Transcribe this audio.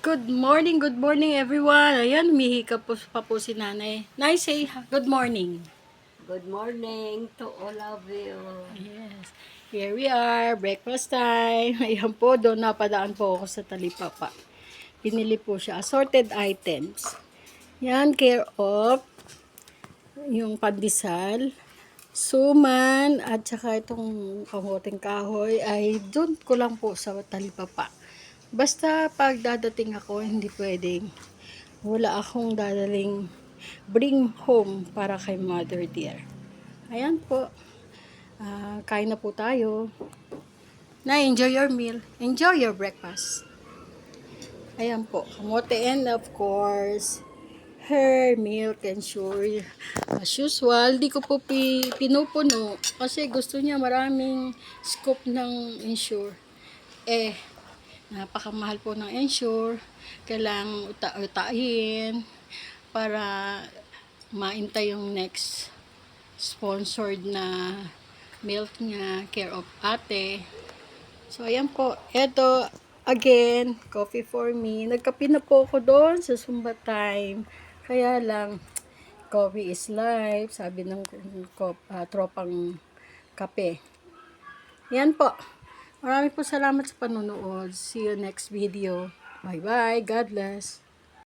Good morning everyone. Ayan, umihika pa po si nanay. Nay, say good morning. Good morning to all of you. Yes. Here we are, breakfast time. Ayan po, doon napadaan po ako sa Talipapa. Pinili po siya, assorted items. Yan, care of yung pandesal, suman, at saka itong kamoting kahoy ay doon ko lang po sa Talipapa. Basta pag dadating ako, hindi pwedeng wala akong dadaling bring home para kay mother dear. Ayan po. Kain na po tayo. Na, enjoy your meal. Enjoy your breakfast. Ayan po. Kamote and of course, her milk and sure. As usual, di ko po pinupuno kasi gusto niya maraming scoop ng ensure. Napakamahal po ng ensure. Kailangang utain para maintay yung next sponsored na milk niya, care of ate. So, ayan po. Eto, again, coffee for me. Nagkape na po ako doon sa Zumba time. Kaya lang, coffee is life, sabi ng tropang kape. Yan po. Maraming po salamat sa panonood. See you next video. Bye-bye. God bless.